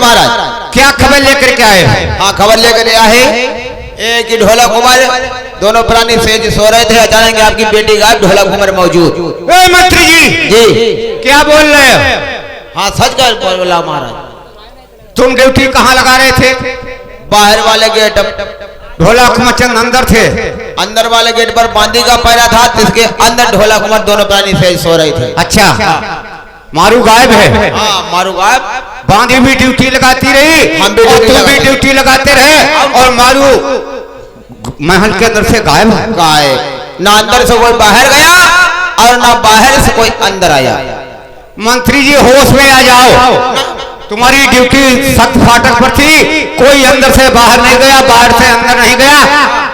महाराज। क्या खबर लेकर के आए? हाँ खबर लेकर आए एक ही ढोला कुमार दोनों प्राणी सेज सो रहे थे, अचानक आपकी बेटी गायब, ढोला कुमार मौजूद। मंत्री जी क्या बोल रहे हो? हाँ सच कर बोला महाराज। तुम ड्यूटी कहाँ लगा रहे थे? बाहर वाले गेट। ढोला कुमार चंद अंदर थे? अंदर वाले गेट पर बांदी का पैरा था, जिसके अंदर ढोला कुमार दोनों प्राणी सेज सो रहे थे। अच्छा मारू गायब है? हाँ मारू गायब। बांदी भी ड्यूटी लगाती रही, हम भी तुम भी ड्यूटी लगाते रहे, और मारू महल के अंदर से गायब है। गायब, ना अंदर से कोई बाहर गया और ना बाहर से कोई अंदर आया। मंत्री जी होश में आ जाओ, तुम्हारी ड्यूटी सख्त फाटक पर थी, कोई अंदर से बाहर नहीं गया, बाहर से अंदर नहीं गया,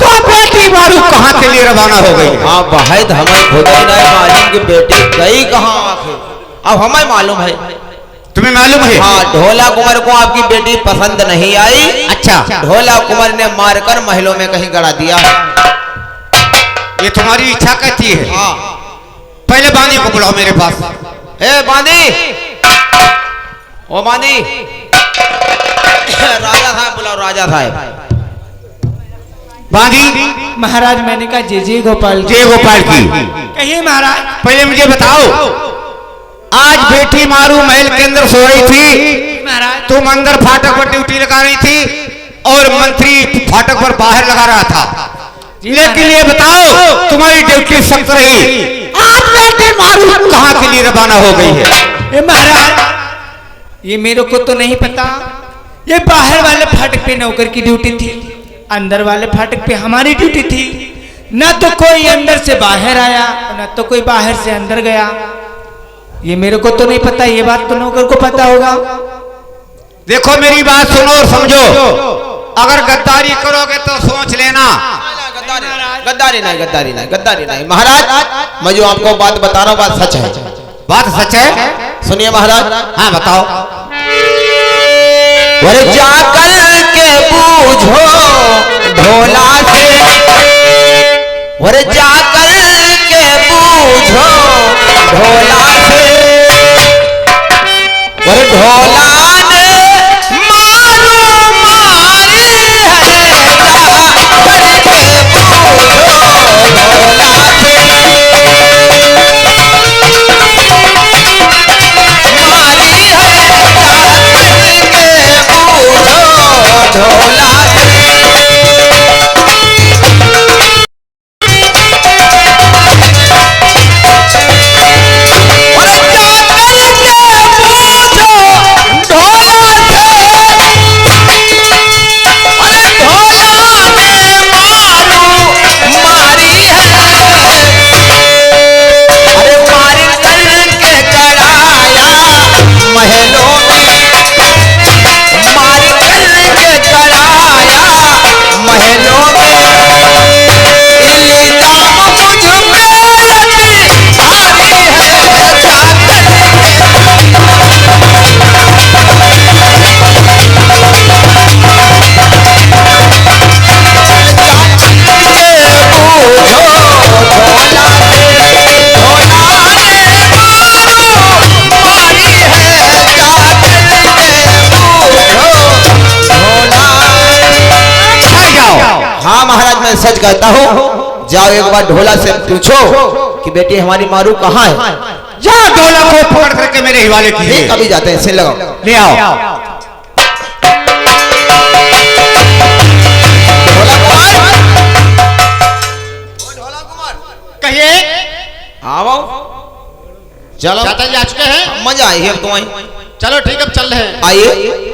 तो बेटी मारू कहाँ के लिए रवाना हो गई? हाँ वाहिद हमें खुद ही नहीं मालूम कि बेटी गई कहाँ आखिर, अब हमें मालूम है। तुम्हें मालूम है? हाँ ढोला कुमार को आपकी बेटी पसंद नहीं आई। अच्छा ढोला कुमार ने मारकर महलों में कहीं गड़ा दिया। ये तुम्हारी इच्छा कहती है? हाँ। पहले बांदी को बुलाओ मेरे पास। ए बांदी, ओ बांदी, राजा साहब बुलाओ, राजा साहब। बांदी महाराज मैंने कहा जय गोपाल, जय गोपाल की। कहिए महाराज। पहले मुझे बताओ, आज बेटी मारू महल के अंदर सो रही थी, महाराज तुम अंदर फाटक पर ड्यूटी लगा रही थी और मंत्री फाटक पर बाहर लगा रहा था, लेकिन ये बताओ तुम्हारी ड्यूटी सख्त रही, आज बेटी मारू कहाँ के लिए रवाना हो गई है? महाराज ये मेरे को तो नहीं पता, ये बाहर वाले फाटक पे नौकर की ड्यूटी थी, अंदर वाले फाटक पे हमारी ड्यूटी थी। न तो कोई अंदर से बाहर आया, न तो कोई बाहर से अंदर गया। ये मेरे को तो नहीं पता, ये बात तो नौकर को पता होगा। देखो मेरी बात सुनो और समझो, अगर गद्दारी करोगे तो सोच लेना। गद्दारी नहीं, गद्दारी नहीं, गद्दारी नहीं महाराज। मैं जो आपको बात बता रहा हूँ बात सच है। बात सच है? सुनिए महाराज। हाँ बताओ। जाकर के पूछो ढोला से, जाकर के पूछो ढोला से, ढोला ने मारू मारी है, जाकर के पूछो ढोला से, मारी है, जाकर के पूछो ढोला से। हाँ महाराज मैं सच कहता हूँ, जाओ एक बार ढोला से पूछो कि बेटी हमारी मारू कहाँ है। जाओ ढोला को पकड़ करके मेरे हिवाले कीजिए। कभी जाते हैं, सिर लगाओ, ले आओ। ढोला कुमार कहिए। आओ चलो, चाचा जी आ चुके हैं? मजा आई है तुम्हें? चलो ठीक है अब चल रहे हैं। आइए।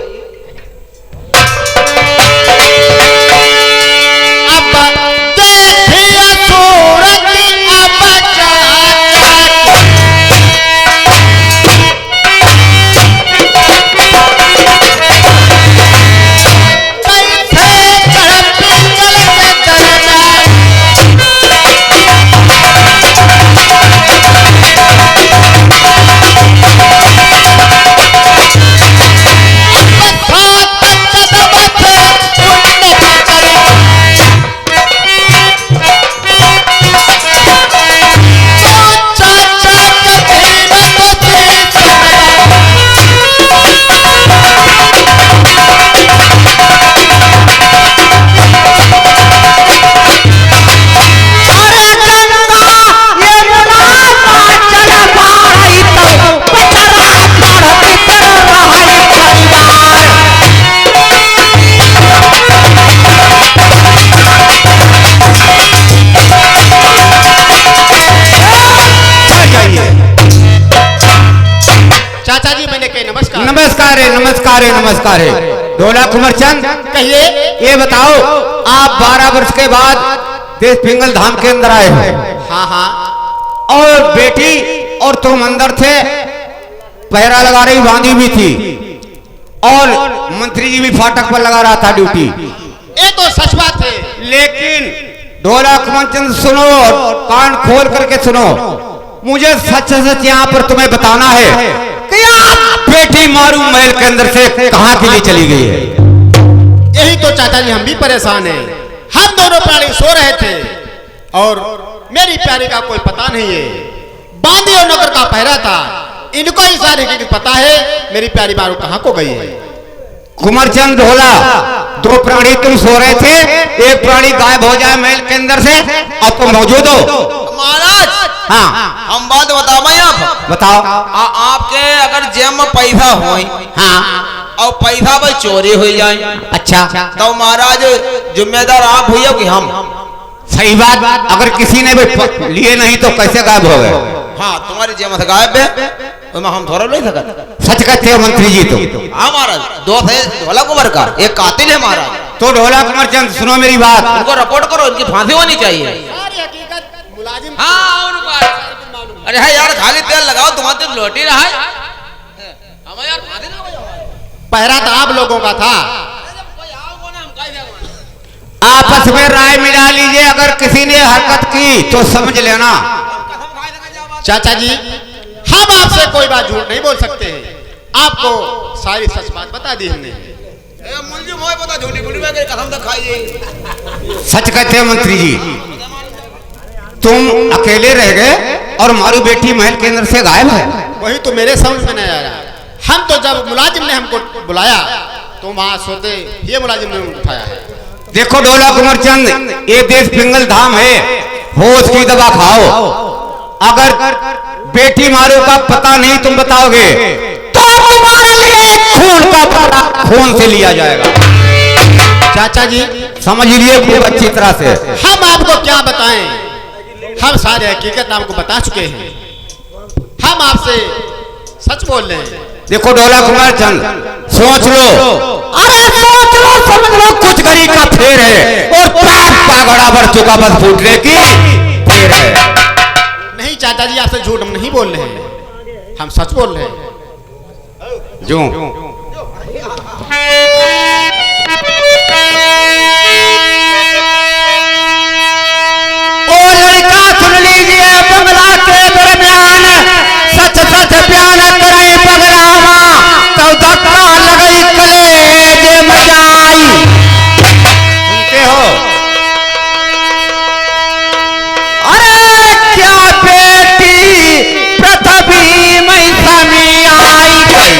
नमस्कार है, नमस्कार है। ढोला कुंवर चंद, कहिए। ये बताओ, आप 12 वर्ष के बाद देश पिंगल धाम के अंदर आए हो। हाँ हाँ। और बेटी और तुम अंदर थे, पहरा लगा रही, बांधी भी थी, और मंत्री जी भी फाटक पर लगा रहा था ड्यूटी। ये तो सच बात है। लेकिन ढोला कुंवर चंद सुनो, कान खोल करके सुनो, मुझे सच सच यहाँ पर तुम्हें बताना है कि आप बेटी मारू महल के अंदर से कहाँ के लिए चली गई है। यही तो चाचा जी हम भी परेशान हैं। हम दोनों प्राणी सो रहे थे और मेरी प्यारी का कोई पता नहीं है। बांदी और नौकर का पहरा था। इनको ही सारी हकीकत पता है मेरी प्यारी मारू कहाँ को गई है। कुंवरचंद ढोला, 2 प्राणी तुम सो रहे थे, एक प्राणी गायब हो जाए महल के अंदर से और तुम मौजूद हो। महाराज, हाँ हम बात बताओ आप बताओ। आपके अगर जेब में पैसा हो, हाँ, और पैसा भाई चोरी हो जाए, अच्छा, तो महाराज जिम्मेदार आप हुई हो कि हम? सही बात। अगर किसी ने भी लिए नहीं तो कैसे गायब हो गए? हाँ, तुम्हारी जेब में से गायब है, तो हम थोड़ा नहीं सकते। सच कहते हो मंत्री जी तुम। हाँ महाराज, दोस्त है ढोला कुंवर का, एक कातिल है महाराज। तो ढोला कुंवरचंद सुनो मेरी बात। उनको रिपोर्ट करो, इनकी फांसी होनी चाहिए। सारी हकीकत मुलाजिम हाँ, उनको अरे है यार, खाली तेल लगाओ, तुम्हारे दिन लौटी रहा है। हमें यार फांसी ना हो जाए। पहरा तो आप लोगों का था। आपस में राय मिला लीजिए, अगर किसी ने हरकत की तो समझ लेना। चाचा जी, हम आपसे कोई बात झूठ नहीं बोल सकते हैं। आपको सारी सच बात बता दी हमने। मुझे मोह पता, झूठी बुढ़ी में कसम तो खाइए। सच कहते हो मंत्री जी, तुम अकेले रह गए और हमारी बेटी महल के अंदर से गायब है। वही तो मेरे समझ में नहीं आ रहा। हम तो जब मुलाजिम ने हमको बुलाया तो वहां सोते ये मुलाजिम ने उठाया है। देखो ढोला कुंवरचंद, ये देश पिंगल धाम है, होश की दवा खाओ। अगर बेटी मारू का पता नहीं तुम बताओगे तो तुम्हारे लिए खून का बदला खून से लिया जाएगा। चाचा जी समझ लिए खूब अच्छी तरह से। हम आपको क्या बताएं, हम सारी हकीकत आपको बता चुके हैं। हम आपसे सच बोल रहे हैं। देखो ढोला कुंवरचंद, सोच लो, अरे सोच लो, समझ लो, कुछ गरी का फेर है और पाप का घड़ा भर चुका, बस फूटने की फेर है। नहीं चाचा जी, आपसे झूठ हम नहीं बोल रहे हैं, हम सच बोल रहे हैं। जो ओ लड़का सुन लीजिए, बंगला के दरमियान सच सच प्यार करे पगलावा, तो धक्का लगई कलेजे मचाई। सुनते हो? अरे क्या बेटी पृथ्वी में समी आई गई।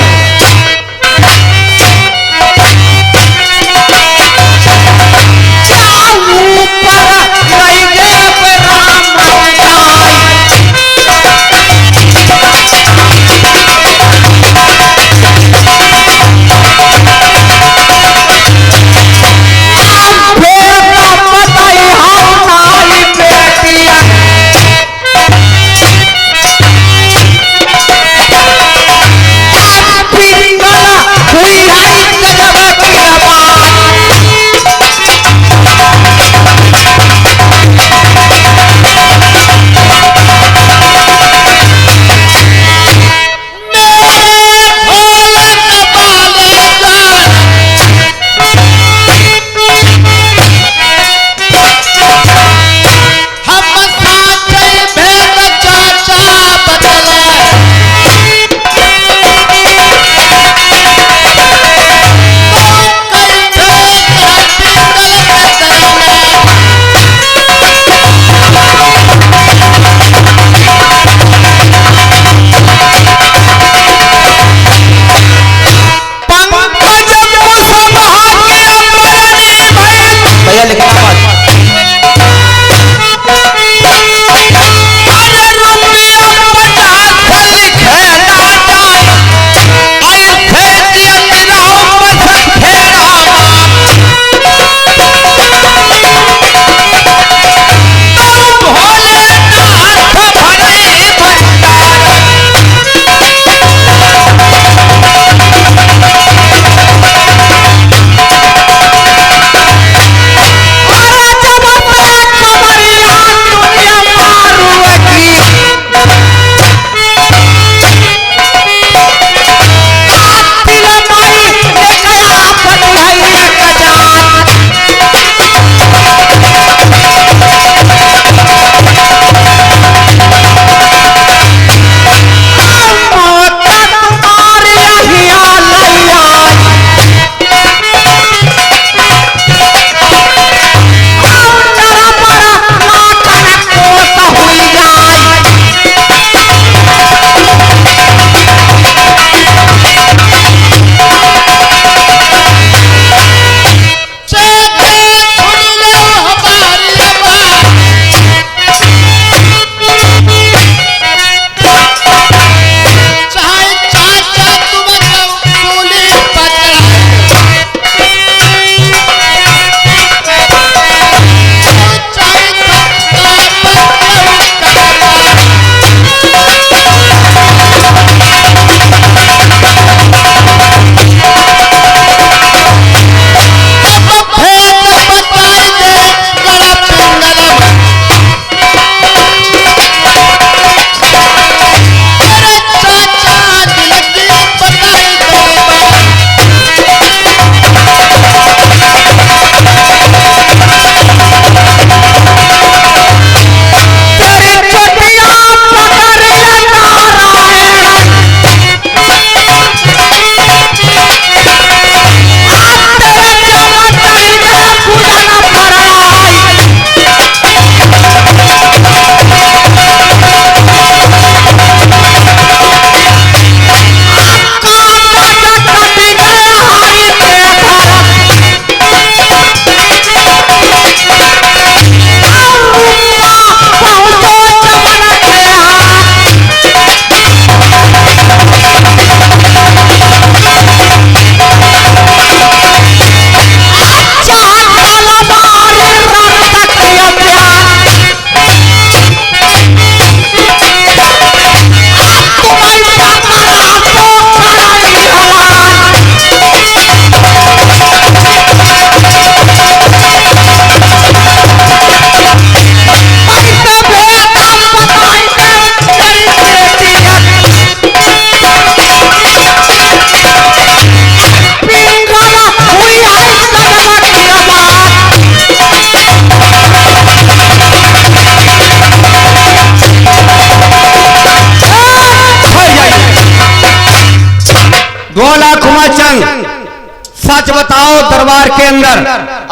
सच बताओ दरबार के अंदर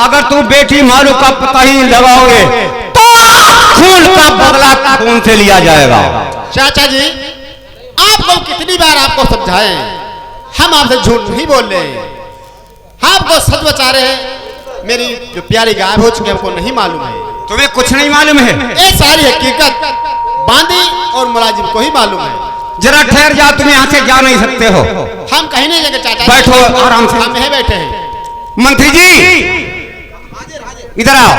अगर तू बेटी मालू का पता ही लगाओगे तो खून का बदला खून से लिया जाएगा। चाचा जी आपको कितनी बार आपको समझाएं, हम आपसे झूठ नहीं बोल रहे हैं, हम आपको सच बता रहे हैं। मेरी जो प्यारी गायब हो चुकी है हमको नहीं मालूम है। तुम्हें कुछ नहीं मालूम है? ये सारी हकीकत बांदी और मुलाजिम को ही मालूम है। जरा ठहर जाओ, तुम यहाँ से जा नहीं सकते हो। हम कहीं नहीं जाएंगे चाचा, बैठो आराम से। हम यहीं बैठे हैं। मंत्री जी इधर आओ।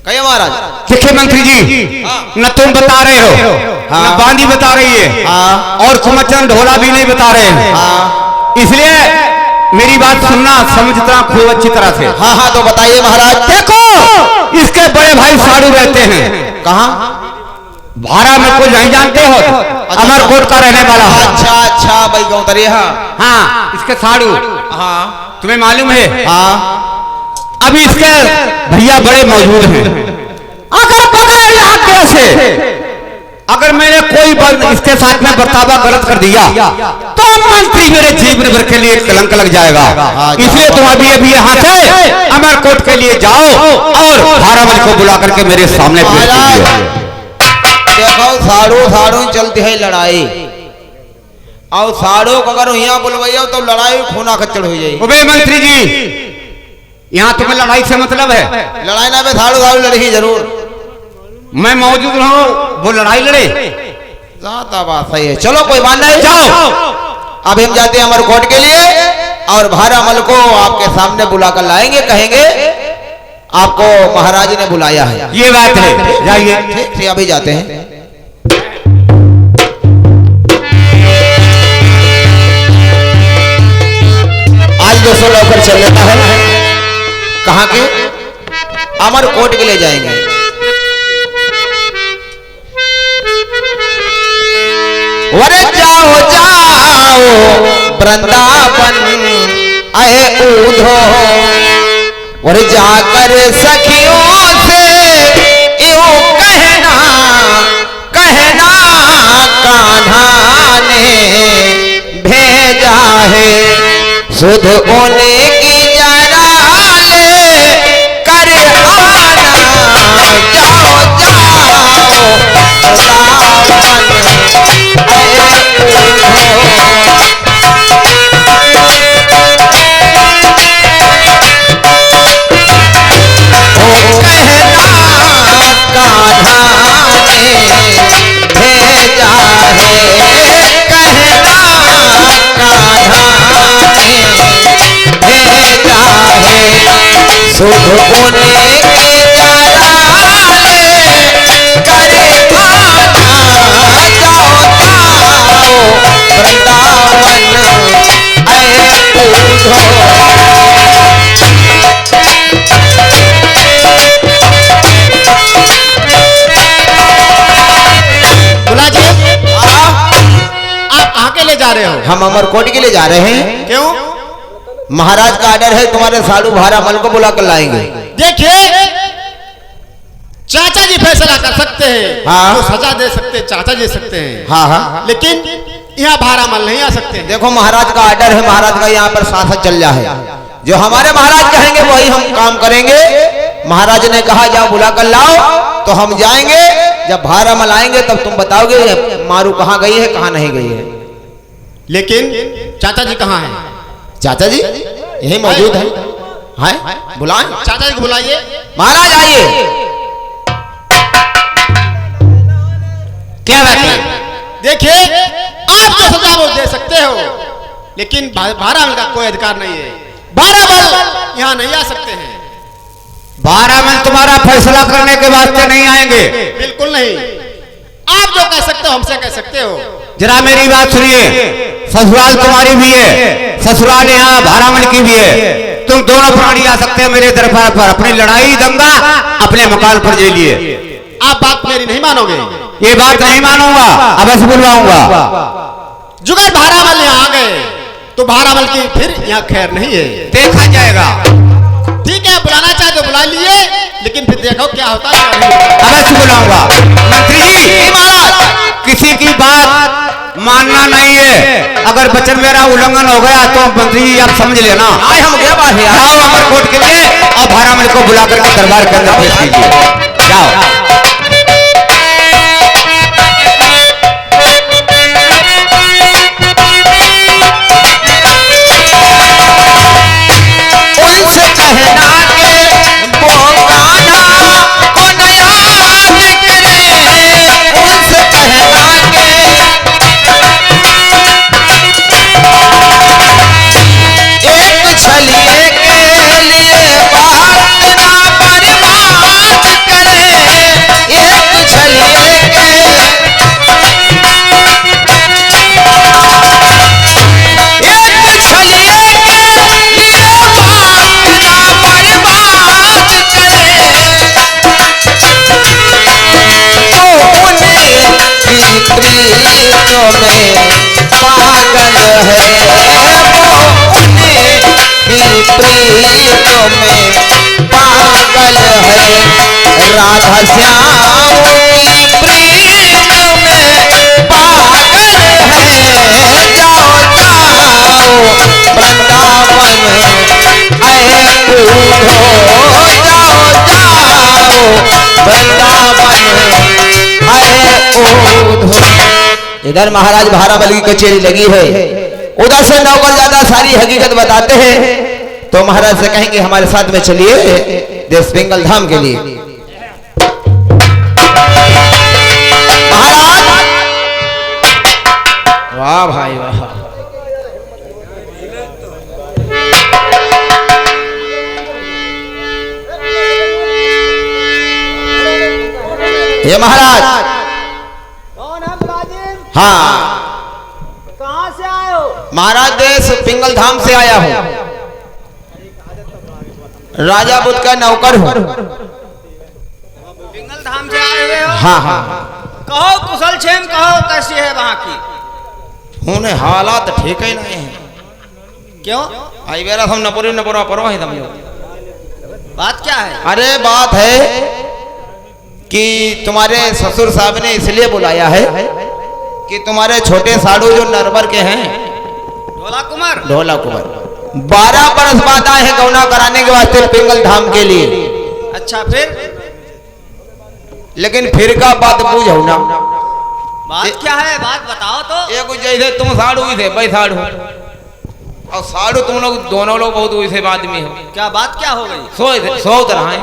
कहिए महाराज। देखिए मंत्री जी, न तुम बता रहे हो न बांदी बता रही है और कुमचन ढोला भी नहीं बता रहे हैं, इसलिए मेरी बात सुनना समझता खूब अच्छी तरह से। हाँ हाँ तो बताइए महाराज। देखो इसके बड़े भाई साड़ू रहते हैं कहाँ? भारा में कुछ नहीं जानते हो, अमरकोट का रहने वाला है। अच्छा अच्छा भाई गौतरी। हाँ इसके साड़ू। हाँ तुम्हें मालूम है? हाँ अभी इसके भैया बड़े मौजूद हैं। अगर पकड़ लिया कैसे, अगर मैंने कोई बात इसके साथ में बर्तावा गलत कर दिया तो मंत्री मेरे जीवन भर के लिए कलंक लग जाएगा। इसलिए तुम अभी अभी यहाँ से अमरकोट के लिए जाओ और भारावल को बुला करके मेरे सामने पेश कीजिए। देखो साड़ू साड़ू चलती है लड़ाई, और साड़ू को अगर यहाँ बुलवाइयो तो लड़ाई खूना खच्चड़ हो जाएगी। अबे मंत्री जी यहाँ तुम्हें लड़ाई से मतलब है? लड़ाई ना पे साड़ू साड़ू लड़ेगी जरूर। मैं मौजूद रहूं वो लड़ाई लड़े, ज्यादा बात सही है। चलो कोई बात नहीं, जाओ। अभी हम जाते हैं अमरकोट के लिए और भारामल को आपके सामने बुलाकर लाएंगे, कहेंगे आपको महाराज ने बुलाया है। ये बात है, जाइए। ठीक, अभी जाते हैं। आज 200 लौकर चल लेता है। कहाँ के? अमरकोट के लिए जाएंगे। वरे जाओ जाओ वृंदावन आए ऊधो, और जाकर सखियों से यूं कहना कहना कान्हा ने भेजा है, सुध होने की जरा ले कर आना। जाओ जाओ सुध होने की जरा ले करे आना। जाओ जाओ वृंदावन आए ऊधो। मुलाजिम आप कहाँ के ले जा रहे हो? हम अमरकोट के लिए जा रहे हैं। क्यों? महाराज का आर्डर है, तुम्हारे साड़ू भारामल को बुला कर लाएंगे। देखिए चाचा जी फैसला कर सकते हैं, हाँ। तो सजा दे सकते हैं, चाचा जी सकते हैं। हाँ हाँ लेकिन यहाँ भारामल नहीं आ सकते। देखो महाराज का आर्डर है, महाराज का यहाँ पर शासन चल रहा है। जो हमारे महाराज कहेंगे वही हम काम करेंगे। महाराज ने कहा जाओ बुला कर लाओ, तो हम जाएंगे। जब भारामल आएंगे तब तुम बताओगे मारू कहाँ गई है कहाँ नहीं गई है। लेकिन चाचा जी कहाँ हैं? चाचा जी यही मौजूद है। हैं? बुलाएं चाचा जी को बुलाइए। महाराज आइए। क्या बात है? देखिए आप जो सजा वो दे सकते हो, लेकिन भारामल का कोई अधिकार नहीं है। भारामल यहाँ नहीं आ सकते हैं। भारामल तुम्हारा फैसला करने के वास्ते नहीं आएंगे। बिल्कुल नहीं। आप जो कह सकते हो हमसे कह सकते हो। जरा मेरी बात सुनिए, ससुराल तुम्हारी भी है, ससुराल यहाँ भारामल की भी है। तुम दोनों प्राणी आ सकते हो मेरे दरबार पर, अपनी लड़ाई दंगा अपने मकान पर ले लिए। आप बात मेरी नहीं मानोगे? ये बात नहीं मानूंगा, अवश्य बुलवाऊंगा। जुगर भारामल यहाँ आ गए तो भारामल की फिर यहाँ खैर नहीं है। देखा जाएगा। ठीक है, बुलाना चाहे तो बुला लिए, लेकिन फिर देखो क्या होता है। अवश्य बुलाऊंगा। मंत्री जी महाराज किसी की बात मानना नहीं है। अगर अगर वचन मेरा उल्लंघन हो गया तो मंत्री जी आप समझ लेना। आए हम क्या बात है यार? जाओ अमरकोट के लिए और भारामल को बुला करके दरबार के अंदर पेश कीजिए। जाओ। उनसे कहना के वो कान्हा को नया करे, उनसे कहना के एक छलिए के लिए बात ना बर्बाद करे, एक छलिए के एक छलिए प्रीतों में पागल है, वो उन्हीं की प्रीतों में पागल है, राधा श्याम की प्रीतों में पागल है। जाओ जाओ वृंदावन आए कूदो, जाओ जाओ वृंदावन इधर महाराज भारामल की कचेरी लगी है, उधर से नौकर ज्यादा सारी हकीकत बताते हैं। तो महाराज से कहेंगे हमारे साथ में चलिए देश पिंगल धाम के लिए। महाराज वाह भाई वाह, ये महाराज कौन है मुलाजिम? हाँ कहाँ से आए हो? महाराज देश पिंगल धाम से आया हूँ, राजा बुद्ध का नौकर हूँ। पिंगल धाम से आए हुए हो? हाँ हाँ कहो कुशल क्षेम, कहो कैसी है वहाँ की? उन्हें हालात ठीक ही नहीं है। क्यों? आई बेरा हम नपुरी नपुरा परो है तुम। बात क्या है? अरे बात है कि तुम्हारे ससुर साहब ने इसलिए बुलाया है कि तुम्हारे छोटे साड़ू जो नरबर के हैं, ढोला कुमार, ढोला कुमार 12 बरस बाद आए हैं गौना कराने के वास्ते पिंगल धाम के लिए। अच्छा फिर? लेकिन फिर का बात पूछो ना, बात क्या है? बात बताओ तो। ये कुछ जैसे तुम साड़ू थे भाई, साड़ू और साड़ू तुम लोग दोनों लोग बहुत वैसे आदमी हो। क्या बात क्या हो गई? सौ तरह है,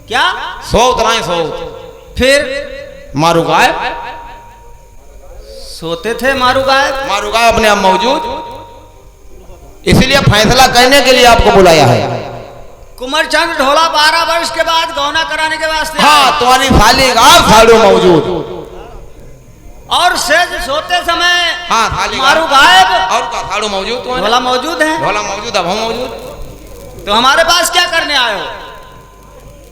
क्या 100 तरह है, 100। फिर? मारू गायब, सोते थे मारू गायब? मारू गायब अपने आप मौजूद, इसलिए फैसला करने के लिए आपको बुलाया है। कुंवरचंद ढोला 12 वर्ष के बाद गौना कराने के वास्ते। हाँ तुम्हारी थाली का साड़ू मौजूद, और सेज सोते समय हाँ थाली मारू गायब और का साड़ू मौजूद, तो ढोला मौजूद है। ढोला मौजूद, अब हम मौजूद। तो हमारे पास क्या करने आए हो?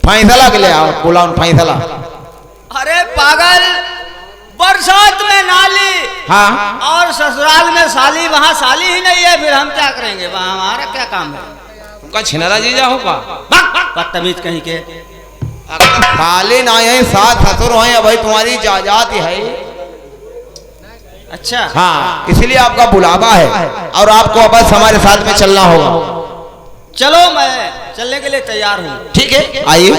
फैसला के लिए आओ, बुलाओ फैसला। अरे पागल, बरसात में नाली हाँ और ससुराल में साली, वहाँ साली ही नहीं है, फिर हम क्या करेंगे? वहाँ हमारा क्या काम है? तुमका छिनरा जीजा होगा, बदतमीज कहीं के। अगर साले ना है, सास ससुर है भाई, तुम्हारी जायदाद है। अच्छा हाँ इसलिए आपका बुलावा है और आपको बस हमारे साथ में चलना होगा। चलो, मैं चलने के लिए तैयार हूँ। ठीक है आइए।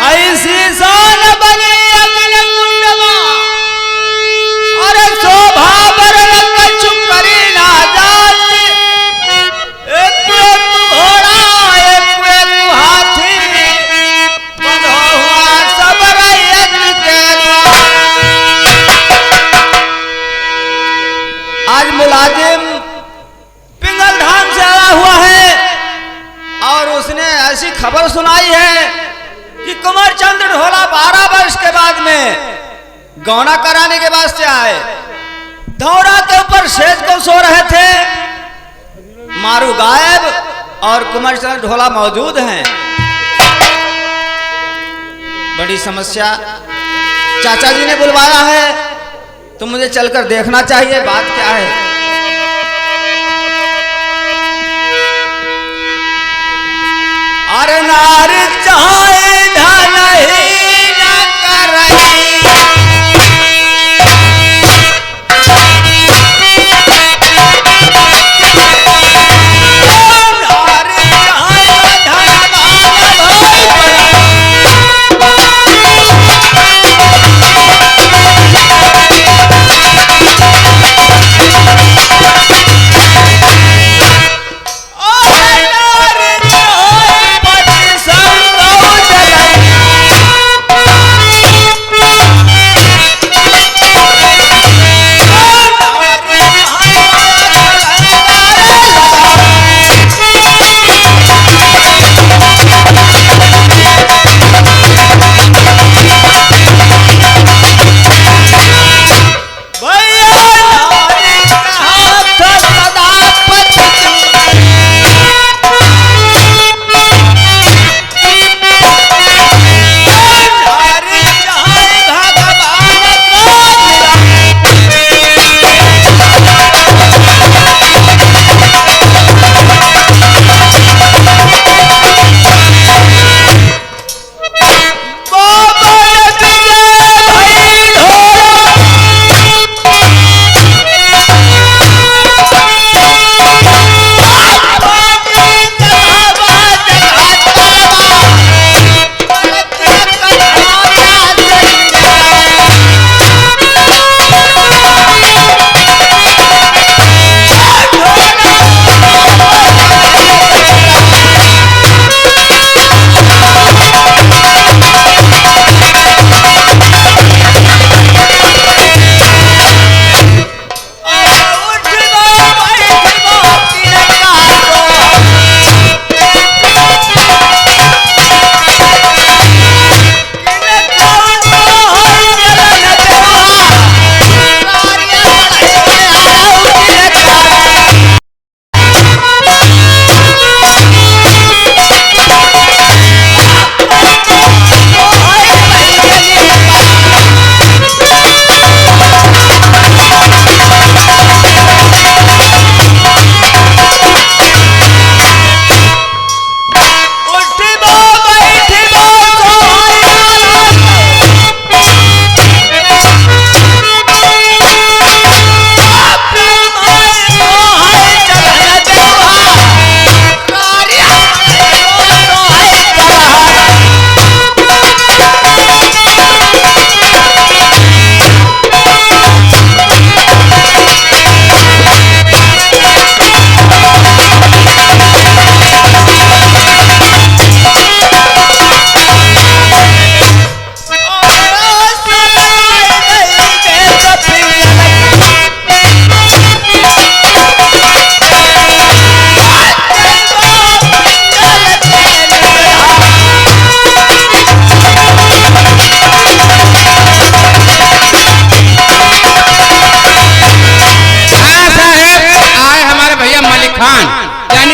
ऐसी शान बनी अगल कुंडवा, अरे शोभा बरन कछु करी ना जाती। एक घोड़ा एक हाथी, बंधा हुआ सब रैयत के द्वार। आज मुलाजिम पिंगल धाम से आया हुआ है और उसने ऐसी खबर सुनाई है कि कुंवरचंद ढोला 12 वर्ष के बाद में गौना कराने के वास्ते आए। धौरा के ऊपर सेज को सो रहे थे, मारू गायब और कुंवरचंद ढोला मौजूद हैं। बड़ी समस्या, चाचा जी ने बुलवाया है तो मुझे चलकर देखना चाहिए, बात क्या है। अनार चाहे धन ही न करई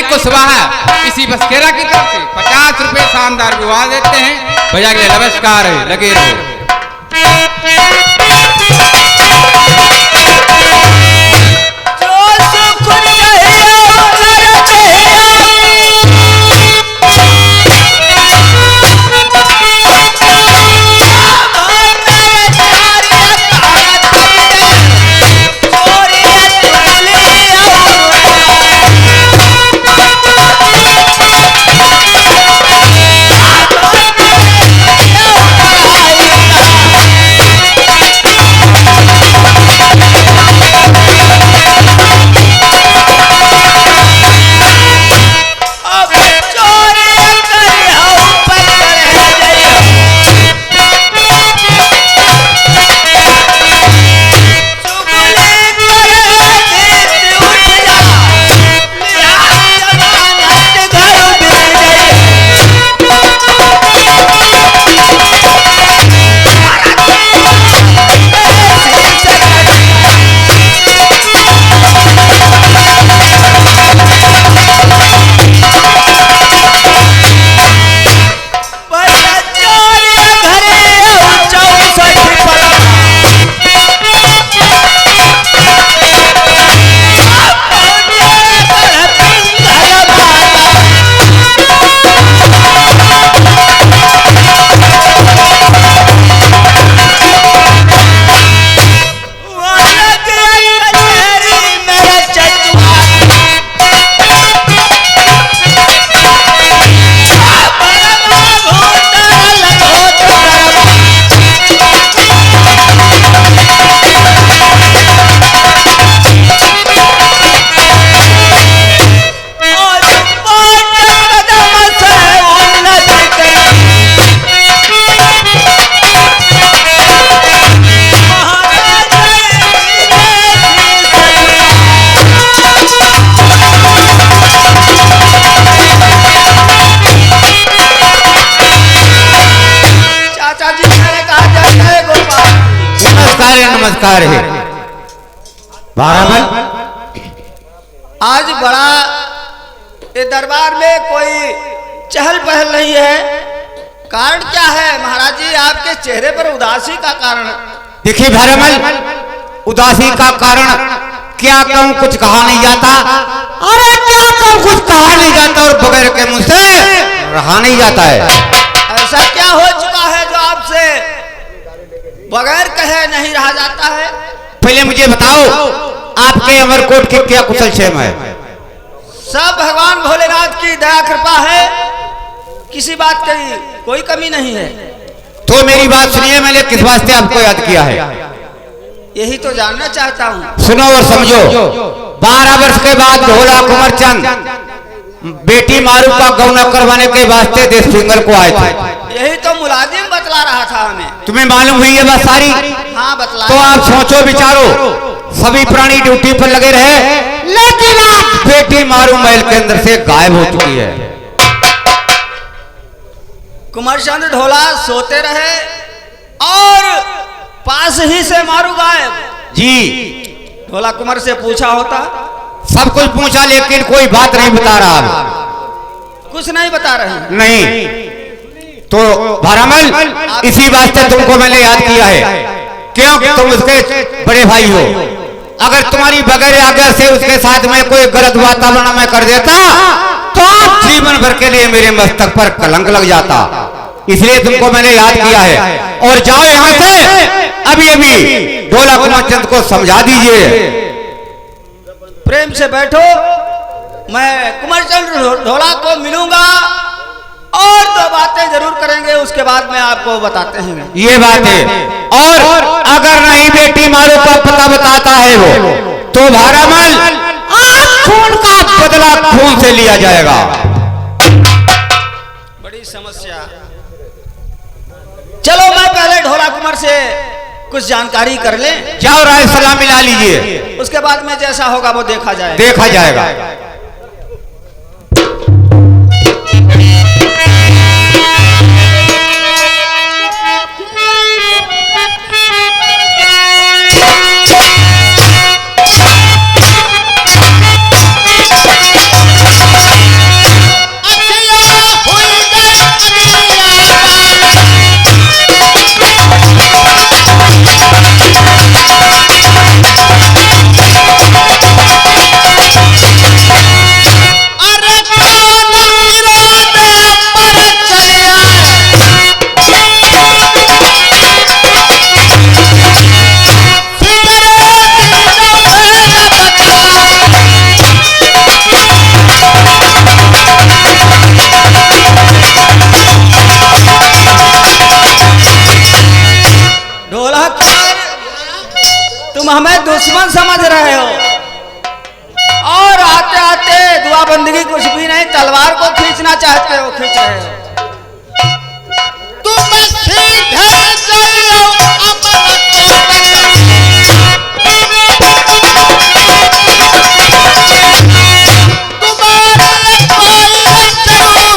कुशवाहा इसी बसखेरा की तरफ से 50 रुपए शानदार विवाह देते हैं। भैया के लिए नमस्कार है, लगे रहो। नमस्कार है। महाराज आज बड़ा ये दरबार में कोई चहल पहल नहीं है, कारण क्या है महाराज जी? आपके चेहरे पर उदासी का कारण? देखिए भैरमल, उदासी का कारण क्या कहूं, कुछ कहा नहीं जाता। अरे क्या कहूं, कुछ कहा नहीं जाता और बगैर के मुंह से रहा नहीं जाता है। ऐसा क्या हो चुका है जो आपसे बगैर कहे नहीं रहा जाता है? पहले मुझे बताओ, आपके अमरकोट की क्या कुशल क्षेम है? सब भगवान भोलेनाथ की दया कृपा है, किसी बात की कोई कमी नहीं है। तो मेरी बात सुनिए, मैंने किस वास्ते आपको याद किया है यही तो जानना चाहता हूँ। सुनो और समझो। 12 वर्ष के बाद ढोला कुंवर चंद बेटी मारू का गौना करवाने के वास्ते देश सिंगल को आए थे। यही तो मुलाजिम बतला रहा था हमें। तुम्हें मालूम हुई है बात सारी? हाँ बतला। तो आप सोचो विचारो, सभी प्राणी ड्यूटी पर लगे रहे, लेकिन आज बेटी मारू महल के अंदर से गायब हो चुकी है। कुंवर चंद ढोला सोते रहे और पास ही से मारू गायब। जी ढोला कुंवर से पूछा होता? सब कुछ पूछा, लेकिन कोई बात नहीं बता रहा। कुछ नहीं बता रहे? नहीं। तो भरामल, इसी वास्ते तुमको मैंने याद किया है, क्यों तुम उसके बड़े भाई हो। अगर तुम्हारी बगैर आज्ञा से उसके साथ में कोई गलत वातावरण में कर देता तो जीवन भर के लिए मेरे मस्तक पर कलंक लग जाता। इसलिए तुमको मैंने याद किया है। और जाओ यहाँ से अभी अभी ढोला कुंवर चंद को समझा दीजिए। प्रेम से बैठो, मैं कुंवर चंद ढोला को मिलूंगा और दो बातें जरूर करेंगे, उसके बाद में आपको बताते हैं ये बात है। और अगर नहीं बेटी मारू का पता बताता है वो, तो भारामल खून का बदला खून से लिया जाएगा। बड़ी समस्या। चलो मैं पहले ढोला कुंवर से कुछ जानकारी कर लें। जाओ राय सलाह मिला लीजिए, उसके बाद में जैसा होगा वो देखा जाएगा। देखा जाएगा। तुम हमें दुश्मन समझ रहे हो और आते आते दुआ बंदगी कुछ भी नहीं, तलवार को खींचना चाहते हो, खींच रहे हो। तुम सीधे चलो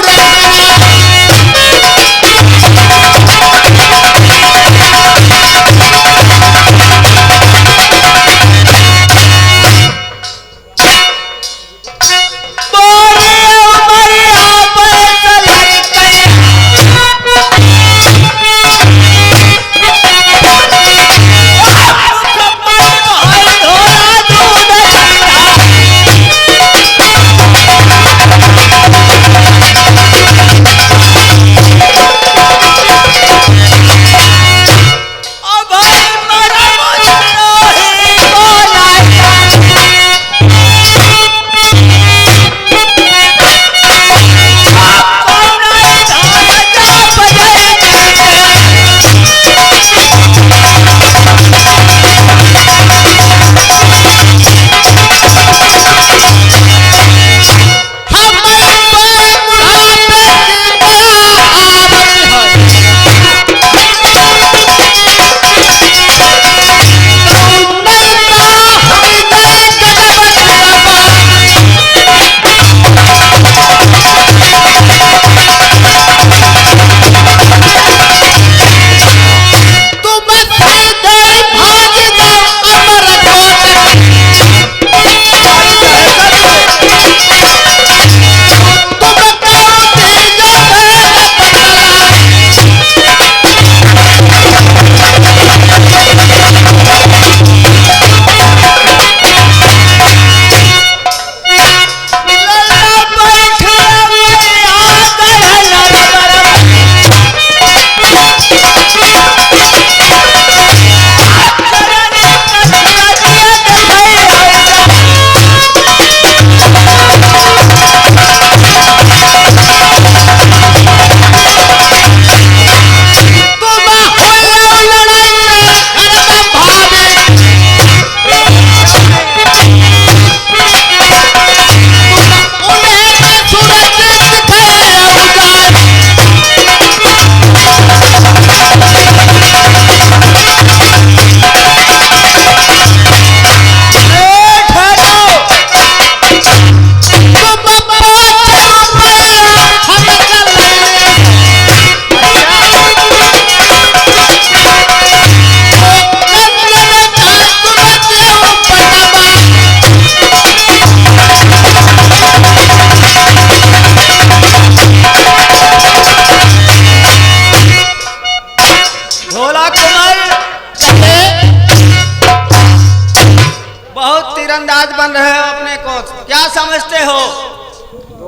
बहुत तीरंदाज बन रहे हो अपने को, क्या समझते हो?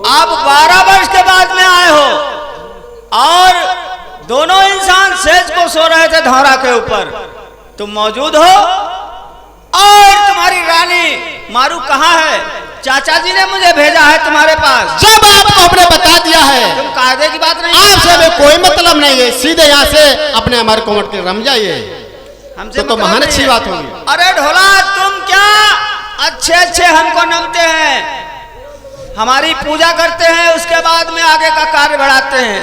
आप 12 वर्ष के बाद में आए हो और दोनों इंसान सेज को सो रहे थे धौरा के ऊपर, तुम मौजूद हो। और तुम्हारी रानी मारू कहाँ है? चाचा जी ने मुझे भेजा है तुम्हारे पास। जब आपको हमने बता दिया है, तुम कायदे की बात नहीं आपसे हमें कोई मतलब नहीं है, सीधे यहाँ से अपने हमारे कोमट के रम जाइए, हमसे तो महान मतलब अच्छी नहीं बात है। होगी। अरे ढोला, तुम क्या अच्छे अच्छे हमको नमते हैं, हमारी पूजा करते हैं, उसके बाद में आगे का कार्य बढ़ाते हैं।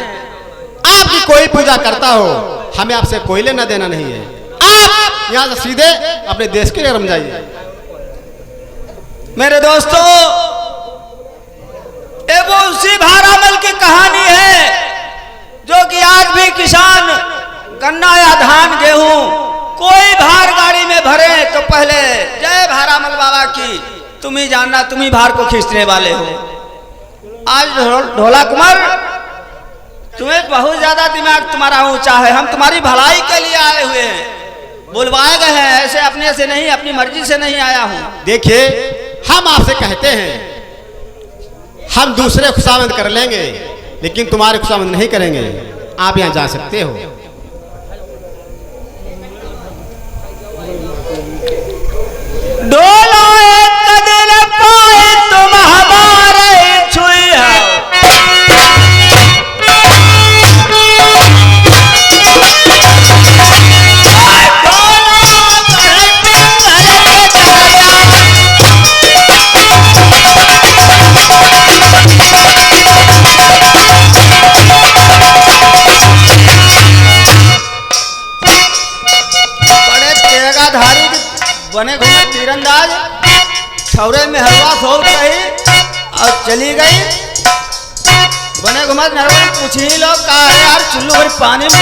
आपकी कोई पूजा करता हो, हमें आपसे कोई लेना देना नहीं है। आप यहाँ से सीधे अपने देश के लिए रम जाइए। मेरे दोस्तों, ये वो उसी भारामल की कहानी है जो कि आज भी किसान गन्ना या धान गेहूं कोई भार गाड़ी में भरे तो पहले जय भारामल बाबा की, तुम ही जानना, तुम ही भार को खींचने वाले हो। आज ढोला कुमार, तुम्हें बहुत ज्यादा दिमाग तुम्हारा ऊंचा है, हम तुम्हारी भलाई के लिए आए हुए हैं, बुलवाए गए हैं, ऐसे अपने से नहीं, अपनी मर्जी से नहीं आया हूं। देखिए, हम आपसे कहते हैं, हम दूसरे खुशामद कर लेंगे लेकिन तुम्हारे खुशामद नहीं करेंगे। आप यहाँ जा सकते हो। डोलो एक कदम पाए तुम हमारे छुई हो, धारी बने घूमे तीरंदाज, छौरे में हलवा सोच रही और चली गई। बने घुमा नरवा पूछ ही लोग कहा है यार, चुल्लू भर पानी में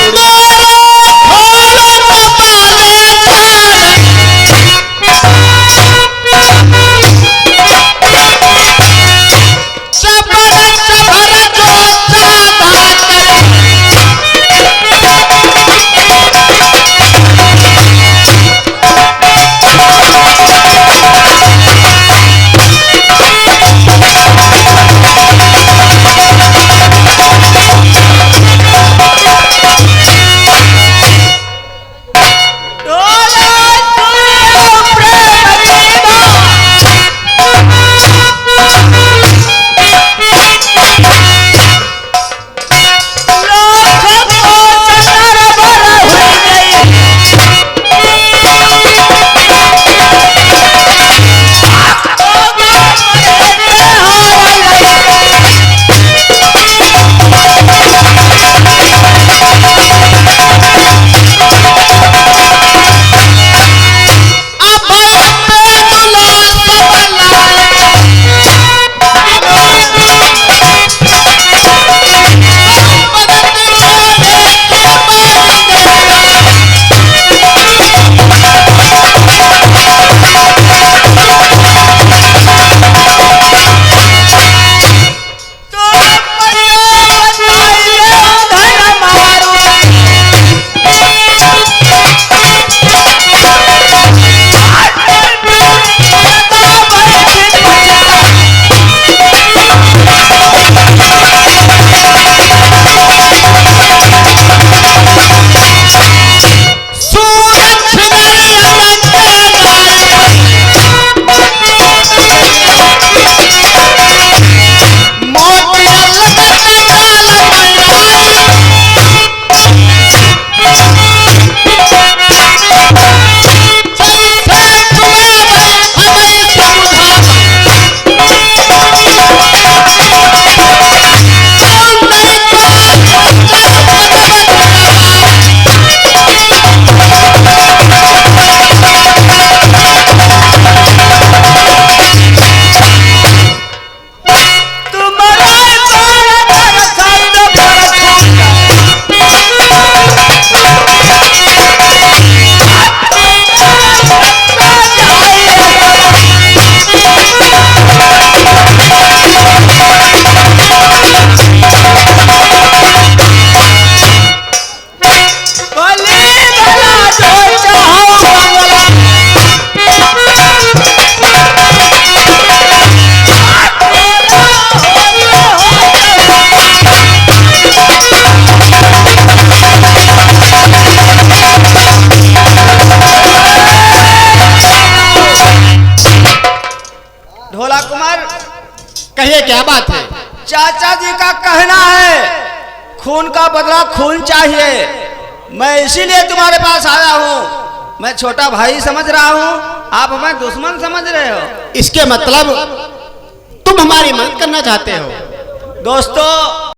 कहिए क्या बात है? चाचा जी का कहना है खून का बदला खून चाहिए। मैं इसीलिए तुम्हारे पास आया हूँ। मैं छोटा भाई समझ रहा हूँ, आप हमें दुश्मन समझ रहे हो। इसके मतलब तुम हमारी मदद करना चाहते हो? दोस्तों